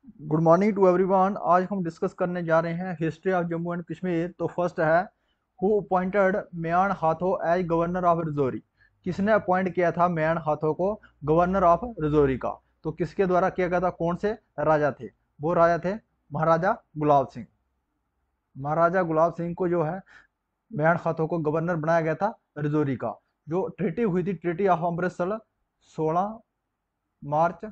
Good morning to everyone. आज हम discuss करने जा रहे हैं history of Jammu and Kashmir. तो फर्स्ट है, हु अपॉइंटेड म्यान हाथो एज गवर्नर ऑफ रजौरी। किसने अपॉइंट किया था म्यान हाथो को गवर्नर ऑफ रजौरी का? तो किसके द्वारा किया गया था? कौन से राजा थे? वो राजा थे महाराजा गुलाब सिंह। महाराजा गुलाब सिंह को जो है म्यान हाथो को गवर्नर बनाया गया था रजौरी का। जो ट्रीटी हुई थी, ट्रीटी ऑफ अमृतसर, 16 मार्च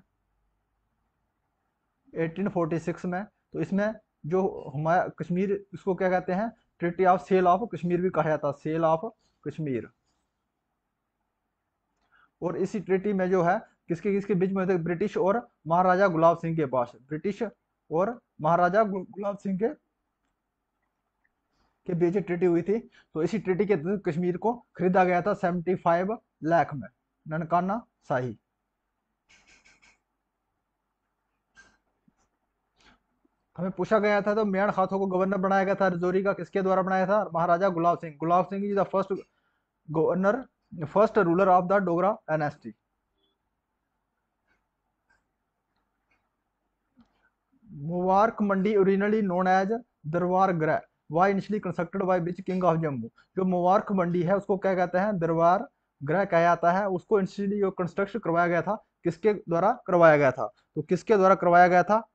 1846 में। तो इसमें जो हमारा कश्मीर, इसको क्या कहते हैं? Treaty of sale of Kashmir भी कहा जाता है, सेल ऑफ कश्मीर। और इसी ट्रीटी में जो है किसके किसके बीच में थे? ब्रिटिश और महाराजा गुलाब सिंह के पास। ब्रिटिश और महाराजा गुलाब सिंह के बीच ट्रीटी हुई थी। तो इसी ट्रीटी के तहत कश्मीर को खरीदा गया था 75 लाख में, ननकाना शाही। हमें पूछा गया था, तो म्यान खाथो को गवर्नर बनाया गया था रजौरी का, किसके द्वारा बनाया था? Maharaja Gulab Singh. Gulab Singh is the first governor, first ruler of the Dogra dynasty. Mubarak Mandi originally known as Darbar Griha, why initially constructed by which king of Jammu. जो मुबारक मंडी है उसको क्या कहते हैं? दरबार गृह कहा जाता है। उसको इनिशियली जो कंस्ट्रक्शन करवाया गया था, किसके द्वारा करवाया गया था? तो किसके द्वारा करवाया गया था?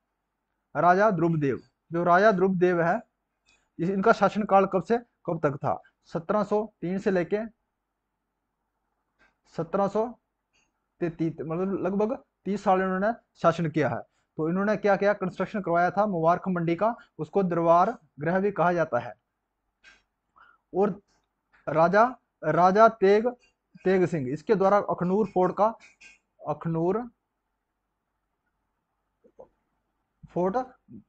राजा ध्रुवदेव। जो राजा ध्रुवदेव है, इनका शासनकाल कब से कब तक था? 1703 से लेके 1733, मतलब लगभग 30 साल इन्होंने शासन किया है। तो इन्होंने क्या किया? कंस्ट्रक्शन करवाया था मुबारक मंडी का, उसको दरबार गृह भी कहा जाता है। और राजा राजा तेग सिंह, इसके द्वारा अखनूर फोर्ट का, अखनूर फोर्ट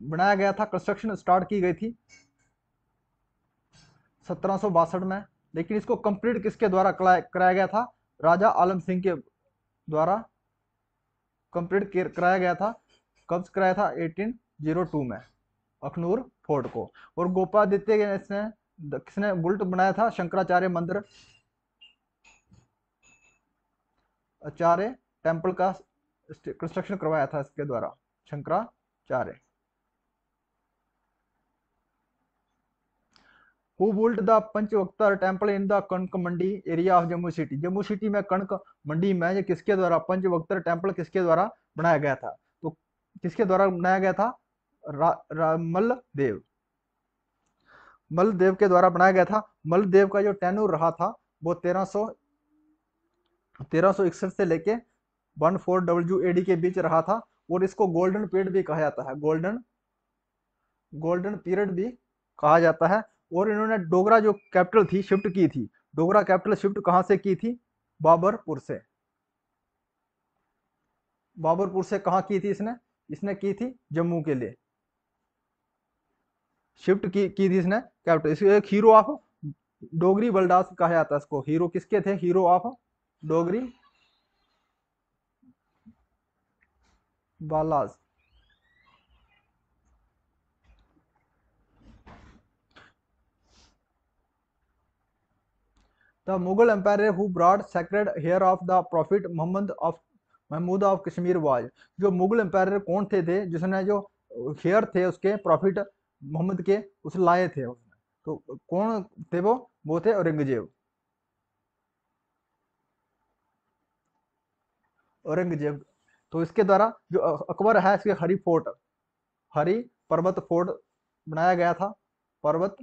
बनाया गया था, कंस्ट्रक्शन स्टार्ट की गई थी 1762 में। लेकिन इसको कंप्लीट किसके द्वारा कराया गया था? राजा आलम सिंह के द्वारा कंप्लीट कराया गया था। कब कराया था? 1802 में, अखनूर फोर्ट को। और गोपादित्य ने किसने बुल्ट बनाया था? शंकराचार्य मंदिर, आचार्य टेम्पल का कंस्ट्रक्शन करवाया था इसके द्वारा, Shankaracharya. Who built the Panchvaktra temple in the Kanak Mandi area of Jammu city. Jammu city में कनक मंडी में ये किसके द्वारा पंचवक्तर टेम्पल किसके द्वारा बनाया गया था? तो किसके द्वारा बनाया गया था? मल्लदेव। मल्लदेव के द्वारा बनाया गया था। मल्लदेव का जो टेन्यूर रहा था वो 1361 से लेके 14 WAD के बीच रहा था। और इसको गोल्डन पीरियड भी कहा जाता है, गोल्डन पीरियड भी कहा जाता है। और इन्होंने डोगरा जो कैपिटल थी शिफ्ट की थी। डोगरा कैपिटल शिफ्ट कहां से की थी? बाबरपुर से। बाबरपुर से कहां की थी इसने? इसने की थी जम्मू के लिए शिफ्ट की थी इसने कैपिटल। इसको एक हीरो ऑफ डोगरी बलदास कहा जाता है। इसको हीरो किसके थे? हीरो ऑफ डोगरी बालाज। The Mughal empire who brought sacred hair of the prophet Mahmud of Kashmir was. जो मुगल एम्पायर कौन थे जिसने जो हेयर थे उसके प्रॉफिट मोहम्मद के उस लाए थे उसने? तो कौन थे वो थे औरंगजेब। औरंगजेब। तो इसके द्वारा जो अकबर है, इसके हरी पर्वत फोर्ट बनाया गया था। पर्वत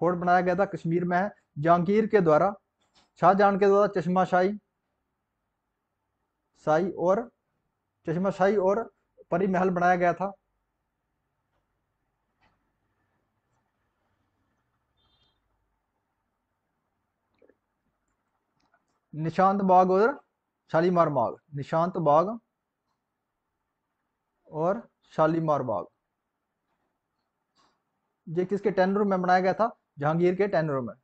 फोर्ट बनाया गया था, कश्मीर में है। जहांगीर के द्वारा, शाहजहां के द्वारा शाही और चश्माशाही और परी महल बनाया गया था। निशांत बाग और शालीमार बाग, निशांत बाग और शालीमार बाग, ये किसके टेनर में बनाया गया था? जहांगीर के टेनर में।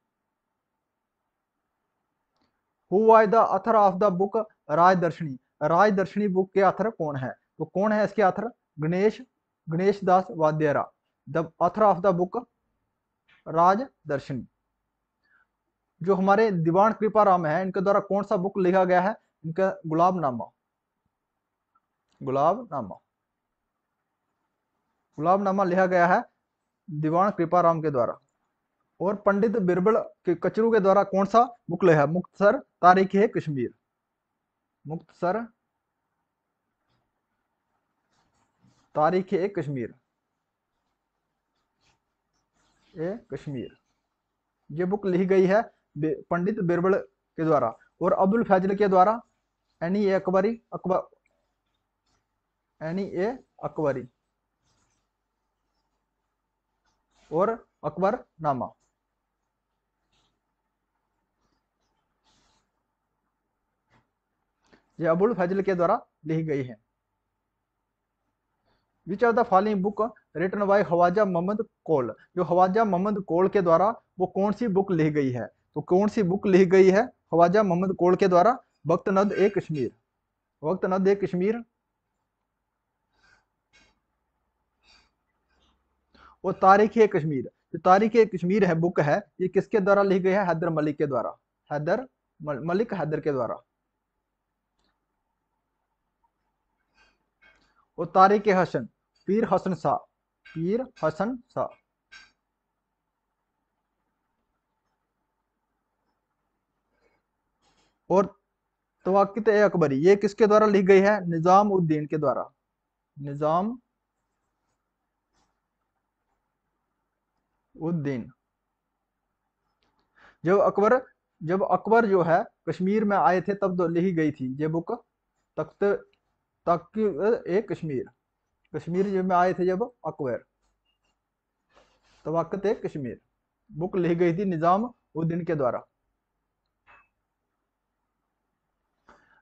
Who was the author of the book Rajdarshani. Rajdarshani book के ऑथर कौन है? तो कौन है इसके author? Ganesh Das Vadhera, the author of the book Rajdarshani. जो हमारे दीवान कृपाराम है, इनके द्वारा कौन सा बुक लिखा गया है? इनका गुलाबनामा, गुलाबनामा। गुलाबनामा लिखा गया है दीवान कृपाराम के द्वारा। और पंडित बिरबल के कचरू के द्वारा कौन सा बुक लिखा है? मुख्तसर तारीख है कश्मीर। मुख्तसर तारीख है कश्मीर ए कश्मीर। ये बुक लिखी गई है पंडित बिरबल के द्वारा। और अबुल फैजल के द्वारा any A Akbari any A Akbari और अकबरनामा। ये अबुल फैजल के द्वारा लिखी गई है। Which are the following book written by Khwaja Mohammad Kol? जो ख्वाजा मोहम्मद कोल के द्वारा वो कौन सी बुक लिखी गई है? तो कौन सी बुक लिखी गई है ख्वाजा मोहम्मद कोल के द्वारा? वक्त नद ए कश्मीर। वक्त नद ए कश्मीर और तारीख ए कश्मीर। जो तारीख ए कश्मीर है बुक है, ये किसके द्वारा लिखी गई है? हैदर मलिक के द्वारा। हैदर मलिक हैदर के द्वारा। और तारिक हसन पीर हसन शाह। पीर हसन शाह। और तवाक़ित ए अकबरी ये किसके द्वारा लिखी गई है? निजाम उद्दीन के द्वारा। निजाम उद्दीन। जब अकबर जो है कश्मीर में आए थे तब तो लिखी गई थी ये बुक। तख्त तक ए कश्मीर। कश्मीर जब में आए थे जब अकबर, तवाक़त ए कश्मीर बुक लिखी गई थी निजाम उद्दीन के द्वारा।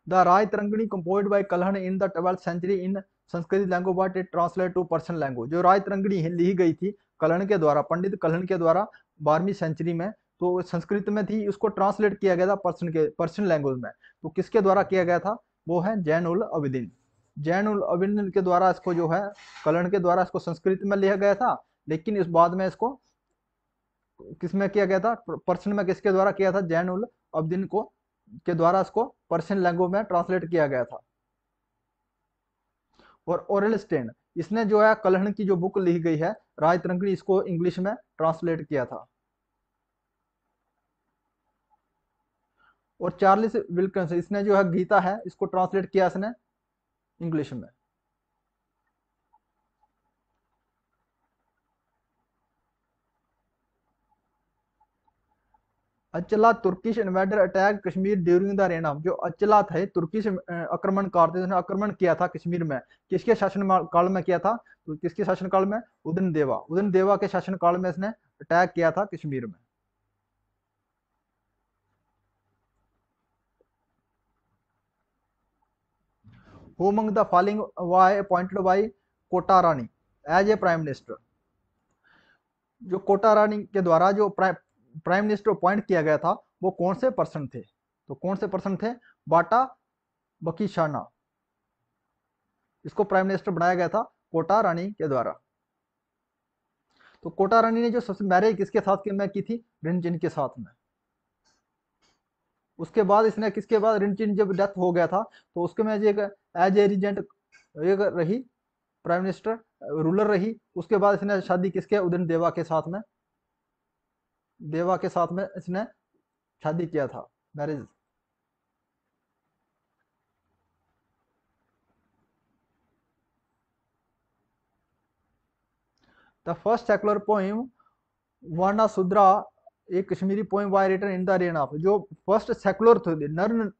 The Rajatarangini composed by Kalhana in the 12th century in Sanskrit language but it translate to Persian language. जो राय तरंगिणी लिखी गई थी कल्हण के द्वारा, पंडित कल्हण के द्वारा 12वीं सेंचुरी में, तो संस्कृत में थी, उसको ट्रांसलेट किया गया था पर्शियन लैंग्वेज में। तो किसके द्वारा किया गया था? वो है जैन उल अबिदीन। जैन उल अबिदीन के द्वारा इसको जो है कल्हण के द्वारा इसको संस्कृत में लिखा गया था, लेकिन इस बाद में इसको किस में किया गया था? पर्शियन में। किसके द्वारा किया था? जैन उल अबिदीन को के द्वारा इसको पर्शियन लैंग्वेज में ट्रांसलेट किया गया था। और ओरेलस्टेन इसने जो है कल्हण की जो बुक लिखी गई है राय तरंगिणी, इसको इंग्लिश में ट्रांसलेट किया था। और चार्ल्स विल्किंस इसने जो है गीता है इसको ट्रांसलेट किया इसने इंग्लिश में। Achala Turkish invader attack Kashmir during the reign of. जो अचला थे तुर्किश आक्रमणकार थे, उसने आक्रमण किया था कश्मीर में। किसके शासन काल में किया था? तो किसके शासन काल में? उदयन देवा। उदयन देवा के शासन काल में इसने अटैक किया था कश्मीर में। Who among the following was appointed by Kota Rani as a prime minister? जो कोटा रानी के द्वारा जो प्राइम मिनिस्टर अपॉइंट किया गया था वो कौन से पर्सन थे? तो कौन से पर्सन थे? बाटा बकीशाना। इसको प्राइम मिनिस्टर बनाया गया था कोटा रानी के द्वारा। तो कोटा रानी ने जो सबसे मैरिज किसके साथ में की थी? रिनचिन के साथ में। उसके बाद इसने किसके बाद रिनचिन जब डेथ हो गया था तो उसके में एज ए रिजेंट रही, प्राइम मिनिस्टर रूलर रही। उसके बाद इसने शादी किसके? उदयन देवा के साथ में। देवा के साथ में इसने शादी किया था, marriage. The first secular poem Varna Sudra एक Kashmiri poem why written in the reign of. जो फर्स्ट सेकुलर थे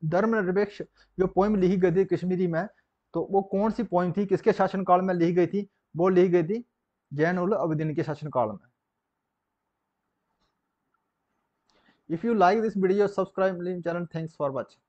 धर्मनिरपेक्ष जो पोइम लिखी गई थी कश्मीरी में, तो वो कौन सी पोइम थी? किसके शासन काल में लिखी गई थी? वो लिखी गई थी जैन उल अबिदीन के शासन काल में। If you like this video subscribe channel. Thanks for watching.